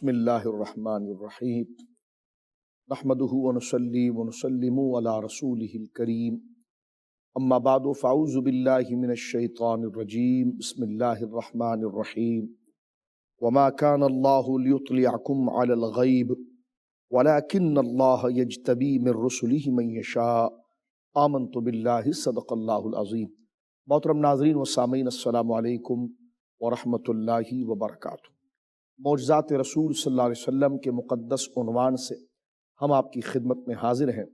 بسم اللہ الرحمن الرحیم نحمدہ ونصلی ونسلم علی رسولہ الکریم اما بعد فاعوذ باللہ من الشیطان الرجیم بسم اللہ الرحمن الرحیم وما كان اللہ لیطلعکم علی الغیب ولکن اللہ یجتبی من رسلہ من یشاء آمنت باللہ صدق اللہ العظیم۔ محترم ناظرین و سامعین، السلام علیکم ورحمۃ اللہ وبرکاتہ۔ معجزات رسول صلی اللہ علیہ وسلم کے مقدس عنوان سے ہم آپ کی خدمت میں حاضر ہیں۔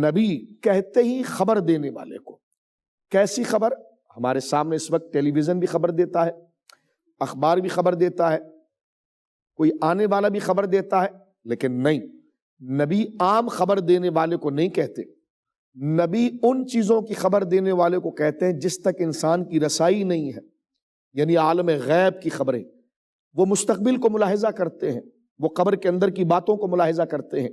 نبی کہتے ہی خبر دینے والے کو، کیسی خبر؟ ہمارے سامنے اس وقت ٹیلی ویژن بھی خبر دیتا ہے، اخبار بھی خبر دیتا ہے، کوئی آنے والا بھی خبر دیتا ہے، لیکن نہیں، نبی عام خبر دینے والے کو نہیں کہتے۔ نبی ان چیزوں کی خبر دینے والے کو کہتے ہیں جس تک انسان کی رسائی نہیں ہے، یعنی عالم غیب کی خبریں۔ وہ مستقبل کو ملاحظہ کرتے ہیں، وہ قبر کے اندر کی باتوں کو ملاحظہ کرتے ہیں۔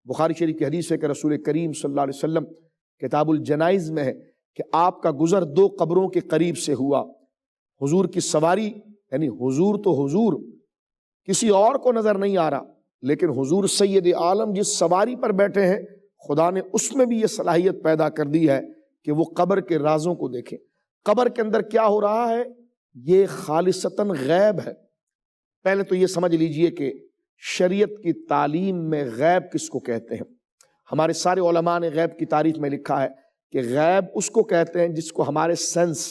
بخاری شریف کی حدیث ہے کہ رسول کریم صلی اللہ علیہ وسلم کتاب الجنائز میں ہے کہ آپ کا گزر دو قبروں کے قریب سے ہوا۔ حضور کی سواری، یعنی حضور تو حضور، کسی اور کو نظر نہیں آ رہا، لیکن حضور سید عالم جس سواری پر بیٹھے ہیں، خدا نے اس میں بھی یہ صلاحیت پیدا کر دی ہے کہ وہ قبر کے رازوں کو دیکھیں۔ قبر کے اندر کیا ہو رہا ہے یہ خالصتاً غیب ہے۔ پہلے تو یہ سمجھ لیجئے کہ شریعت کی تعلیم میں غیب کس کو کہتے ہیں۔ ہمارے سارے علماء نے غیب کی تعریف میں لکھا ہے کہ غیب اس کو کہتے ہیں جس کو ہمارے سینس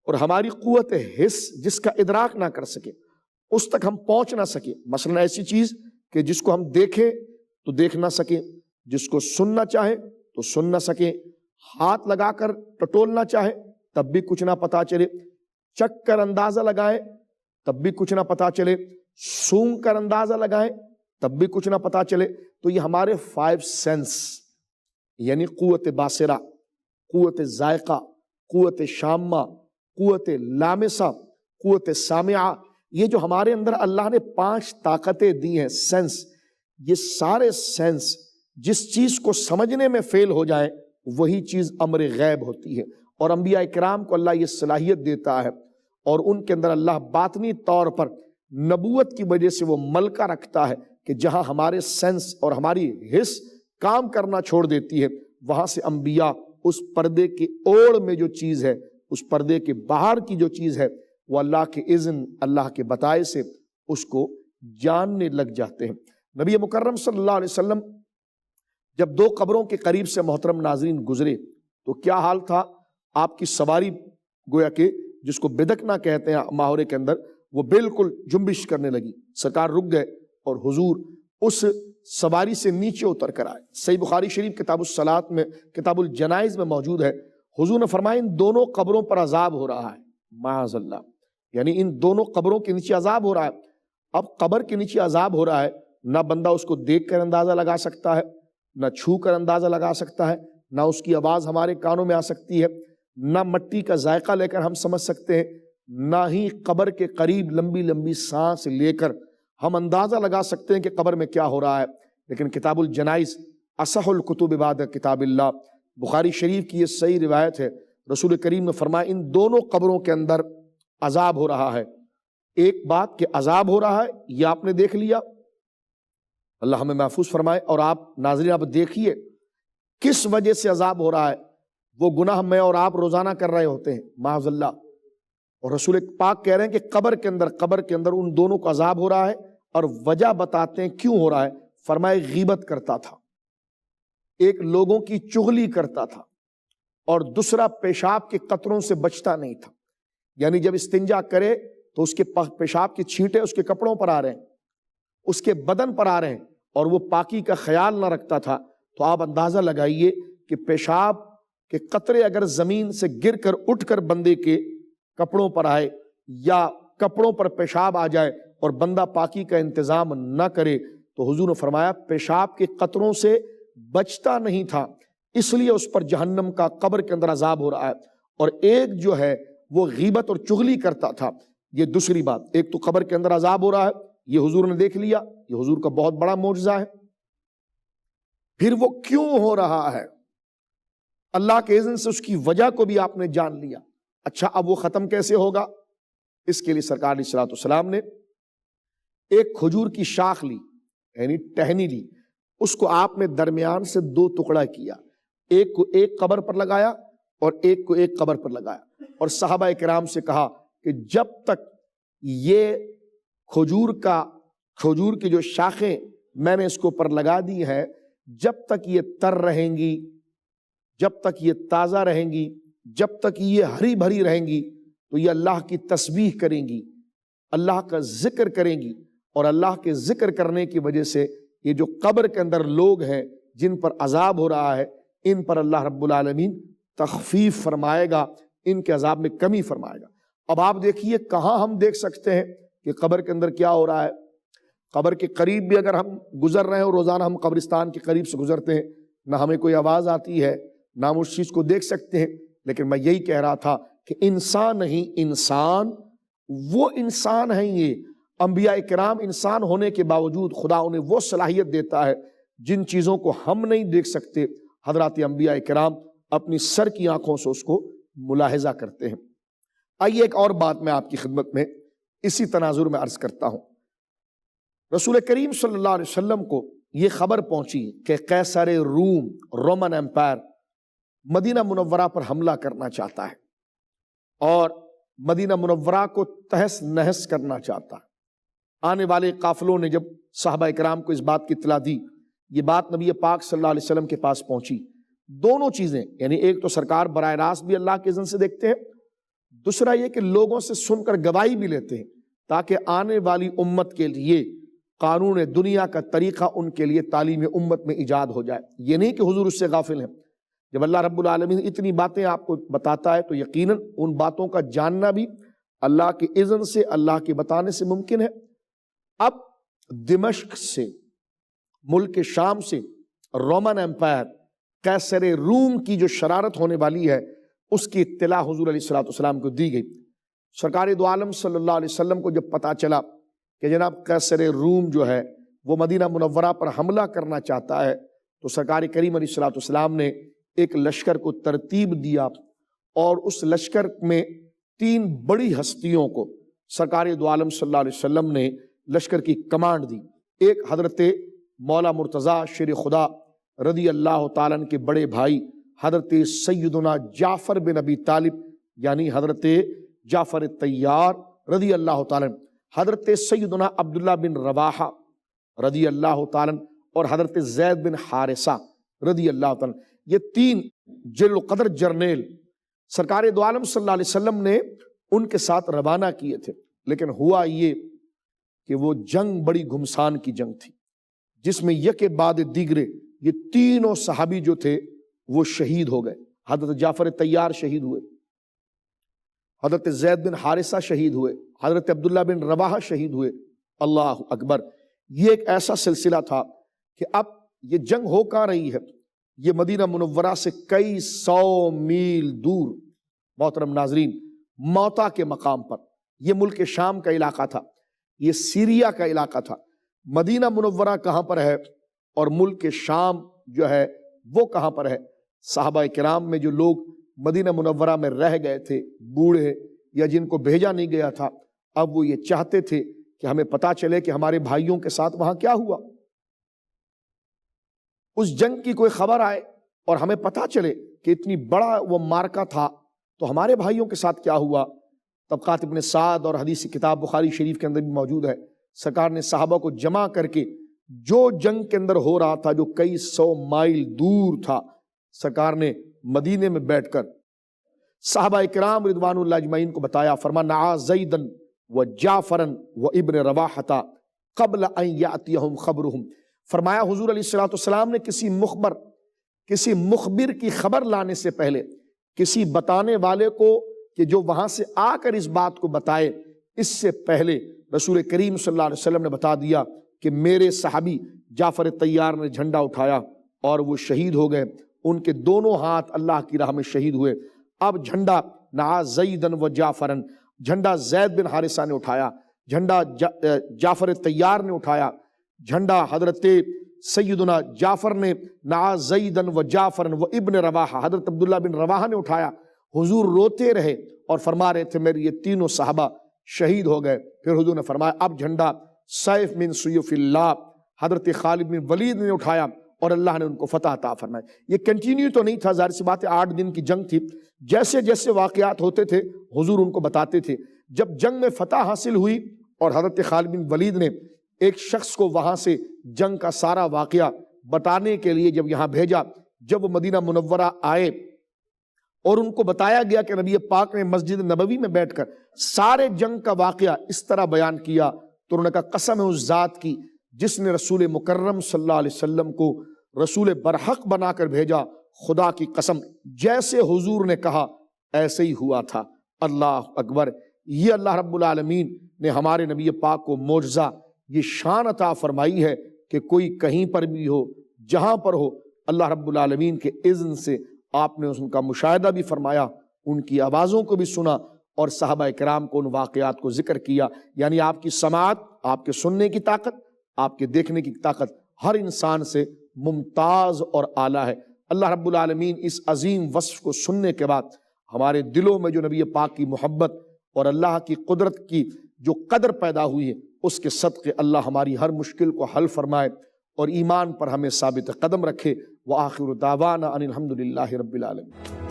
اور ہماری قوت حس جس کا ادراک نہ کر سکے، اس تک ہم پہنچ نہ سکے۔ مثلا ایسی چیز کہ جس کو ہم دیکھیں تو دیکھ نہ سکیں، جس کو سننا چاہیں تو سن نہ سکیں، ہاتھ لگا کر ٹٹولنا چاہے تب بھی کچھ نہ پتا چلے، چک کر اندازہ لگائیں تب بھی کچھ نہ پتا چلے، سونگ کر اندازہ لگائیں تب بھی کچھ نہ پتا چلے۔ تو یہ ہمارے 5 سینس، یعنی قوت باصرہ، قوت ذائقہ، قوت شامہ، قوت لامسہ، قوت سامعہ، یہ جو ہمارے اندر اللہ نے 5 طاقتیں دی ہیں، سینس، یہ سارے سینس جس چیز کو سمجھنے میں فیل ہو جائے وہی چیز امر غیب ہوتی ہے۔ اور انبیاء اکرام کو اللہ یہ صلاحیت دیتا ہے، اور ان کے اندر اللہ باطنی طور پر نبوت کی وجہ سے وہ ملکہ رکھتا ہے کہ جہاں ہمارے سینس اور ہماری حس کام کرنا چھوڑ دیتی ہے، وہاں سے انبیاء اس پردے کے اوڑ میں جو چیز ہے، اس پردے کے باہر کی جو چیز ہے، وہ اللہ کے اذن، اللہ کے بتائے سے اس کو جاننے لگ جاتے ہیں۔ نبی مکرم صلی اللہ علیہ وسلم جب 2 قبروں کے قریب سے محترم ناظرین گزرے تو کیا حال تھا؟ آپ کی سواری گویا کہ جس کو بدکنا کہتے ہیں ماحورے کے اندر، وہ بالکل جنبش کرنے لگی۔ سرکار رک گئے اور حضور اس سواری سے نیچے اتر کر آئے۔ صحیح بخاری شریف کتاب الصلاۃ میں، کتاب الجنائز میں موجود ہے۔ حضور نے فرمایا ان دونوں قبروں پر عذاب ہو رہا ہے، معاذ اللہ، یعنی ان دونوں قبروں کے نیچے عذاب ہو رہا ہے۔ اب قبر کے نیچے عذاب ہو رہا ہے، نہ بندہ اس کو دیکھ کر اندازہ لگا سکتا ہے، نہ چھو کر اندازہ لگا سکتا ہے، نہ اس کی آواز ہمارے کانوں میں آ سکتی ہے، نہ مٹی کا ذائقہ لے کر ہم سمجھ سکتے ہیں، نہ ہی قبر کے قریب لمبی لمبی سانس لے کر ہم اندازہ لگا سکتے ہیں کہ قبر میں کیا ہو رہا ہے۔ لیکن کتاب الجنائز اصح الکتب بعد کتاب اللہ، بخاری شریف کی یہ صحیح روایت ہے، رسول کریم نے فرمایا ان دونوں قبروں کے اندر عذاب ہو رہا ہے۔ ایک بات کہ عذاب ہو رہا ہے یہ آپ نے دیکھ لیا، اللہ ہمیں محفوظ فرمائے۔ اور آپ ناظرین آپ دیکھیے کس وجہ سے عذاب ہو رہا ہے، وہ گناہ میں اور آپ روزانہ کر رہے ہوتے ہیں، معاذ اللہ۔ اور رسول پاک کہہ رہے ہیں کہ قبر کے اندر ان دونوں کو عذاب ہو رہا ہے، اور وجہ بتاتے ہیں کیوں ہو رہا ہے۔ فرمائے غیبت کرتا تھا، ایک لوگوں کی چغلی کرتا تھا، اور دوسرا پیشاب کے قطروں سے بچتا نہیں تھا، یعنی جب استنجا کرے تو اس کے پیشاب کے چھینٹے اس کے کپڑوں پر آ رہے ہیں، اس کے بدن پر آ رہے ہیں، اور وہ پاکی کا خیال نہ رکھتا تھا۔ تو آپ اندازہ لگائیے کہ پیشاب کہ قطرے اگر زمین سے گر کر اٹھ کر بندے کے کپڑوں پر آئے، یا کپڑوں پر پیشاب آ جائے اور بندہ پاکی کا انتظام نہ کرے، تو حضور نے فرمایا پیشاب کے قطروں سے بچتا نہیں تھا، اس لیے اس پر جہنم کا قبر کے اندر عذاب ہو رہا ہے۔ اور ایک جو ہے وہ غیبت اور چغلی کرتا تھا، یہ دوسری بات۔ ایک تو قبر کے اندر عذاب ہو رہا ہے، یہ حضور نے دیکھ لیا، یہ حضور کا بہت بڑا معجزہ ہے۔ پھر وہ کیوں ہو رہا ہے، اللہ کے اذن سے اس کی وجہ کو بھی آپ نے جان لیا۔ اچھا اب وہ ختم کیسے ہوگا؟ اس کے لیے سرکار علیہ الصلوۃ والسلام نے ایک کھجور کی شاخ لی یعنی ٹہنی لی، اس کو آپ نے درمیان سے 2 ٹکڑا کیا، ایک کو ایک قبر پر لگایا اور ایک کو ایک قبر پر لگایا، اور صحابہ کرام سے کہا کہ جب تک یہ کھجور کی جو شاخیں میں نے اس کو پر لگا دی ہے، جب تک یہ تر رہیں گی، جب تک یہ تازہ رہیں گی، جب تک یہ ہری بھری رہیں گی، تو یہ اللہ کی تسبیح کریں گی، اللہ کا ذکر کریں گی، اور اللہ کے ذکر کرنے کی وجہ سے یہ جو قبر کے اندر لوگ ہیں جن پر عذاب ہو رہا ہے، ان پر اللہ رب العالمین تخفیف فرمائے گا، ان کے عذاب میں کمی فرمائے گا۔ اب آپ دیکھیے کہاں ہم دیکھ سکتے ہیں کہ قبر کے اندر کیا ہو رہا ہے۔ قبر کے قریب بھی اگر ہم گزر رہے ہیں، اور روزانہ ہم قبرستان کے قریب سے گزرتے ہیں، نہ ہمیں کوئی آواز آتی ہے، نہ ہم اس چیز کو دیکھ سکتے ہیں، لیکن میں یہی کہہ رہا تھا کہ انسان نہیں، انسان وہ انسان ہیں، یہ انبیاء کرام انسان ہونے کے باوجود خدا انہیں وہ صلاحیت دیتا ہے جن چیزوں کو ہم نہیں دیکھ سکتے، حضرات انبیاء کرام اپنی سر کی آنکھوں سے اس کو ملاحظہ کرتے ہیں۔ آئیے ایک اور بات میں آپ کی خدمت میں اسی تناظر میں عرض کرتا ہوں۔ رسول کریم صلی اللہ علیہ وسلم کو یہ خبر پہنچی کہ قیصر روم، رومن امپائر مدینہ منورہ پر حملہ کرنا چاہتا ہے اور مدینہ منورہ کو تہس نہس کرنا چاہتا ہے۔ آنے والے قافلوں نے جب صحابہ کرام کو اس بات کی اطلاع دی، یہ بات نبی پاک صلی اللہ علیہ وسلم کے پاس پہنچی۔ دونوں چیزیں، یعنی ایک تو سرکار براہ راست بھی اللہ کے اذن سے دیکھتے ہیں، دوسرا یہ کہ لوگوں سے سن کر گواہی بھی لیتے ہیں تاکہ آنے والی امت کے لیے قانون دنیا کا طریقہ ان کے لیے تعلیم امت میں ایجاد ہو جائے۔ یہ نہیں کہ حضور اس سے غافل ہیں، جب اللہ رب العالمین اتنی باتیں آپ کو بتاتا ہے تو یقیناً ان باتوں کا جاننا بھی اللہ کے اذن سے، اللہ کے بتانے سے ممکن ہے۔ اب دمشق سے، ملک شام سے رومن امپائر قیصر روم کی جو شرارت ہونے والی ہے، اس کی اطلاع حضور علیہ الصلوۃ والسلام کو دی گئی۔ سرکار دو عالم صلی اللہ علیہ وسلم کو جب پتہ چلا کہ جناب قیصر روم جو ہے وہ مدینہ منورہ پر حملہ کرنا چاہتا ہے، تو سرکار کریم علیہ الصلوۃ والسلام نے ایک لشکر کو ترتیب دیا، اور اس لشکر میں 3 بڑی ہستیوں کو سرکار دو عالم صلی اللہ علیہ وسلم نے لشکر کی کمانڈ دی۔ ایک حضرت مولا مرتضیٰ شیر خدا رضی اللہ تعالیٰ عنہ کے بڑے بھائی حضرت سیدنا جعفر بن ابی طالب، یعنی حضرت جعفر طیار رضی اللہ تعالیٰ عنہ، حضرت سیدنا عبداللہ بن رواحہ رضی اللہ تعالیٰ عنہ، اور حضرت زید بن حارثہ رضی اللہ تعالیٰ عنہ۔ یہ 3 جلیل القدر جرنیل سرکار دو عالم صلی اللہ علیہ وسلم نے ان کے ساتھ روانہ کیے تھے، لیکن ہوا یہ کہ وہ جنگ بڑی گھمسان کی جنگ تھی، جس میں یکے بعد دیگرے یہ 3 صحابی جو تھے وہ شہید ہو گئے۔ حضرت جعفر طیار شہید ہوئے، حضرت زید بن حارثہ شہید ہوئے، حضرت عبداللہ بن رواحہ شہید ہوئے۔ اللہ اکبر! یہ ایک ایسا سلسلہ تھا کہ اب یہ جنگ ہو کہاں رہی ہے؟ یہ مدینہ منورہ سے کئی 100 میل دور، محترم ناظرین، موتا کے مقام پر۔ یہ ملک شام کا علاقہ تھا، یہ سیریا کا علاقہ تھا۔ مدینہ منورہ کہاں پر ہے اور ملک شام جو ہے وہ کہاں پر ہے؟ صحابہ کرام میں جو لوگ مدینہ منورہ میں رہ گئے تھے، بوڑھے یا جن کو بھیجا نہیں گیا تھا، اب وہ یہ چاہتے تھے کہ ہمیں پتہ چلے کہ ہمارے بھائیوں کے ساتھ وہاں کیا ہوا، اس جنگ کی کوئی خبر آئے اور ہمیں پتہ چلے کہ اتنی بڑا وہ مارکا تھا تو ہمارے بھائیوں کے ساتھ کیا ہوا۔ طبقات ابن سعد اور حدیث کتاب بخاری شریف کے اندر بھی موجود ہے، سرکار نے صحابہ کو جمع کر کے جو جنگ کے اندر ہو رہا تھا، جو کئی 100 مائل دور تھا، سرکار نے مدینے میں بیٹھ کر صحابہ کرام رضوان اللہ اجمعین کو بتایا۔ فرمایا نعا زیدن و جعفرن و ابن رواحہ قبل ان یاتیہم خبرہم۔ فرمایا حضور علیہ الصلوۃ والسلام نے کسی مخبر کی خبر لانے سے پہلے، کسی بتانے والے کو کہ جو وہاں سے آ کر اس بات کو بتائے، اس سے پہلے رسول کریم صلی اللہ علیہ وسلم نے بتا دیا کہ میرے صحابی جعفر طیار نے جھنڈا اٹھایا اور وہ شہید ہو گئے، ان کے دونوں ہاتھ اللہ کی راہ میں شہید ہوئے۔ اب جھنڈا نعا زیدن و جعفرن، جھنڈا زید بن حارثہ نے اٹھایا، جھنڈا جعفر طیار نے اٹھایا، جھنڈا حضرت سیدنا جعفر نے نعا زیدن و جعفرن و ابن رواحہ، حضرت عبداللہ بن رواحہ نے اٹھایا۔ حضور روتے رہے اور فرما رہے تھے میرے یہ 3 صحابہ شہید ہو گئے۔ پھر حضور نے فرمایا اب جھنڈا سیف من سیوف اللہ، حضرت خالد بن ولید نے اٹھایا اور اللہ نے ان کو فتح عطا فرمائی۔ یہ کنٹینیو تو نہیں تھا، ظاہر سی بات ہے 8 دن کی جنگ تھی، جیسے جیسے واقعات ہوتے تھے حضور ان کو بتاتے تھے۔ جب جنگ میں فتح حاصل ہوئی اور حضرت خالد بن ولید نے ایک شخص کو وہاں سے جنگ کا سارا واقعہ بتانے کے لیے جب یہاں بھیجا، جب وہ مدینہ منورہ آئے اور ان کو بتایا گیا کہ نبی پاک نے مسجد نبوی میں بیٹھ کر سارے جنگ کا واقعہ اس طرح بیان کیا، تو انہوں نے کہا قسم ہے اس ذات کی جس نے رسول مکرم صلی اللہ علیہ وسلم کو رسول برحق بنا کر بھیجا، خدا کی قسم جیسے حضور نے کہا ایسے ہی ہوا تھا۔ اللہ اکبر! یہ اللہ رب العالمین نے ہمارے نبی پاک کو معجزہ، یہ شان عطا فرمائی ہے کہ کوئی کہیں پر بھی ہو، جہاں پر ہو، اللہ رب العالمین کے اذن سے آپ نے ان کا مشاہدہ بھی فرمایا، ان کی آوازوں کو بھی سنا اور صحابہ کرام کو ان واقعات کو ذکر کیا۔ یعنی آپ کی سماعت، آپ کے سننے کی طاقت، آپ کے دیکھنے کی طاقت ہر انسان سے ممتاز اور اعلیٰ ہے۔ اللہ رب العالمین اس عظیم وصف کو سننے کے بعد ہمارے دلوں میں جو نبی پاک کی محبت اور اللہ کی قدرت کی جو قدر پیدا ہوئی ہے، اس کے صدقے اللہ ہماری ہر مشکل کو حل فرمائے اور ایمان پر ہمیں ثابت قدم رکھے۔ وآخر دعوانا ان الحمد للہ رب العالمین۔